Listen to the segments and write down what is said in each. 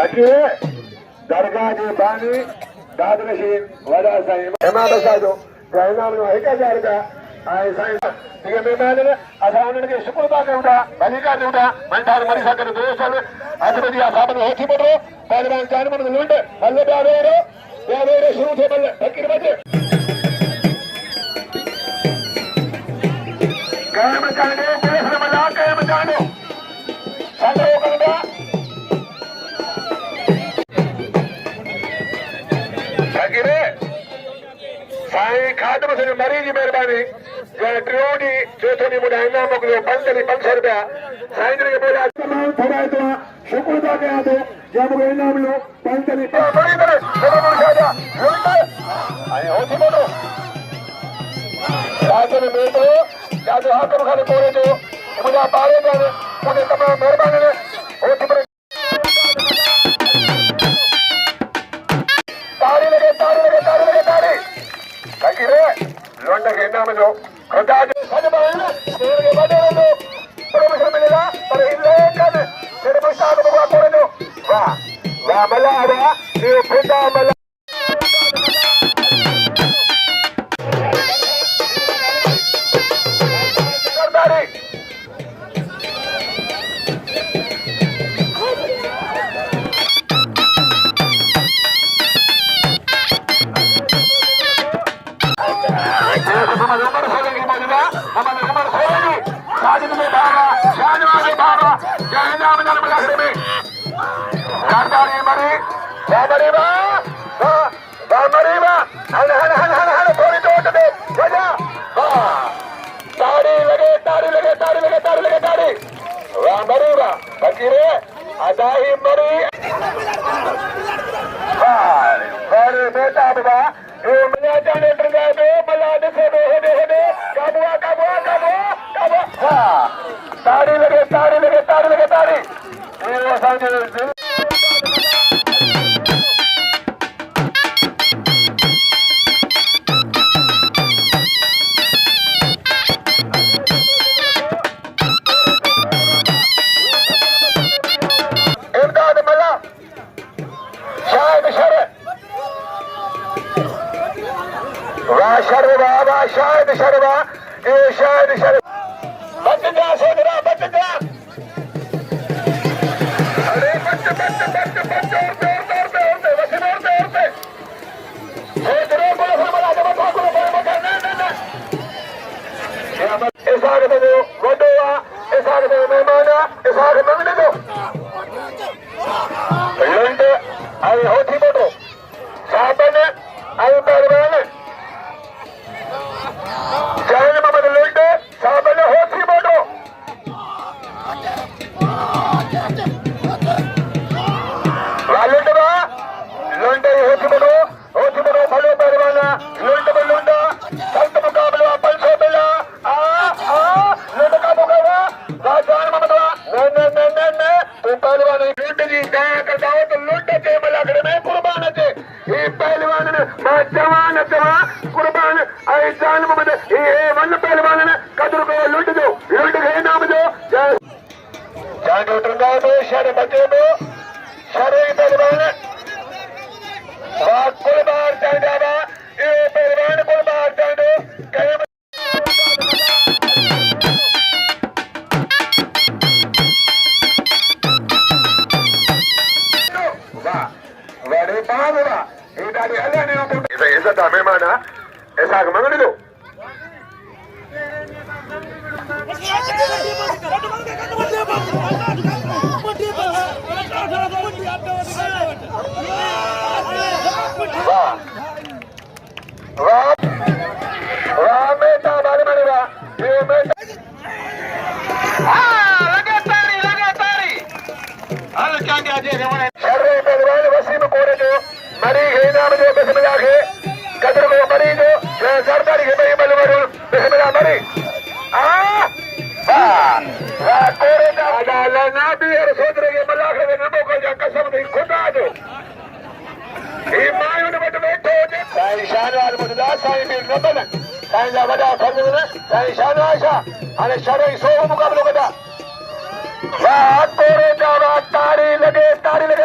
बाकी दरगाह जी बानी दाद नशीन वॾा साईं इमाम साहिब जो इनाम जो 1000 रुपया ऐं साईं जेके महिमान आहिनि असां उन्हनि खे शुक्र था कयूं था भलीका ॾियूं था मंठार मरी सां गॾु दोस्त आहिनि हथ में दिया साहब ने हेठी पटो पहलवान जान मन लूंड हल ॿिया वेरो शुरू थियो बल फकीर बचे कायम चांडो पुलिस ने मला कायम चांडो साडो कंदा फकीर साईं खादम से मरी जी मेहरबानी जय टियों चौथों ॾींहुं मुंहिंजा इनाम मोकिलियो 500 रुपया साईं जन खे बोलिया तमामु थोरा एतिरा शुक्र था कयां थो जंहिं मूंखे इनाम ॾिनो 500 हाकम खाने पोरे जो मुंहिंजा ॿार आहिनि उन्हें तमामु महिरबानी आहिनि ताड़ी लगे ताड़ी फकीर लोंड के इनाम जो खुदा जो सजमान तेरे के बड़े रो प्रोमोशन मिलेगा पर इले कद तेरे मुस्ताद बबुआ कोरे जो वाह मला वाह ये खुदा मला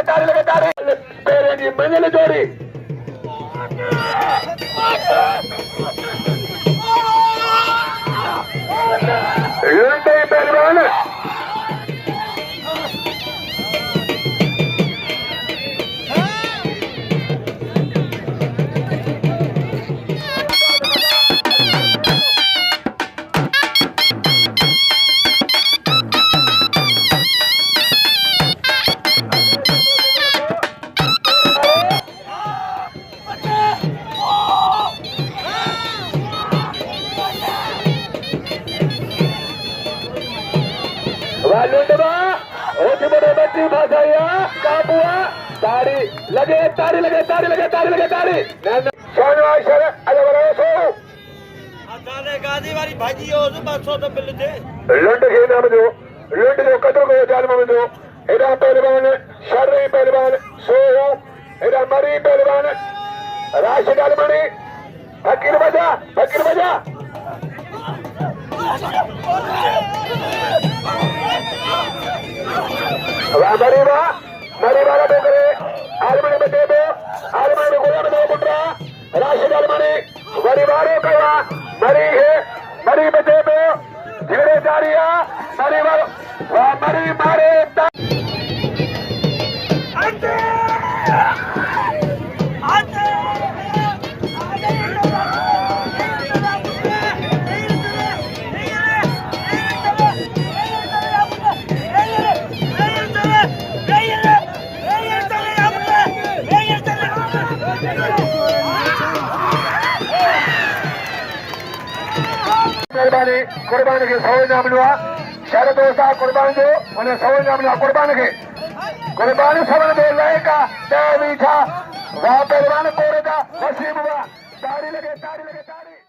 ताड़ी लगे जंगल जोड़ी लुंडे पहलवान लुंडवा होती बड़े बच्ची भाषाइया काबुआ ताड़ी लगे ताड़ी लगे ताड़ी लगे ताड़ी लगे ताड़ी सोनवाई सर अरे बड़ा सो आताने गादी वाली भाजी हो तो 500 तो बिल दे लुंड के नाम जो कदर को जाल में जो एरा पहलवान शर्री पहलवान सो एरा मरी पहलवान राशिद अलमणी फकीर बजा मरीबा डोकरे आलमणी बचेबो आलमणी गोया में पुत्रा राशिद अलमणी मरीबारो कवा मरी है मरी बचेबो झगड़े जारिया मरीबा मरी मारे कुर्बान के सौ इनाम लुआ शरद दोस्ता कुर्बान जो उन्हें सौ इनाम लुआ कुर्बान के कुर्बान समझ दो लयका मीठा वह पहलवान कोरे का वसीम हुआ ताड़ी लगे ताड़ी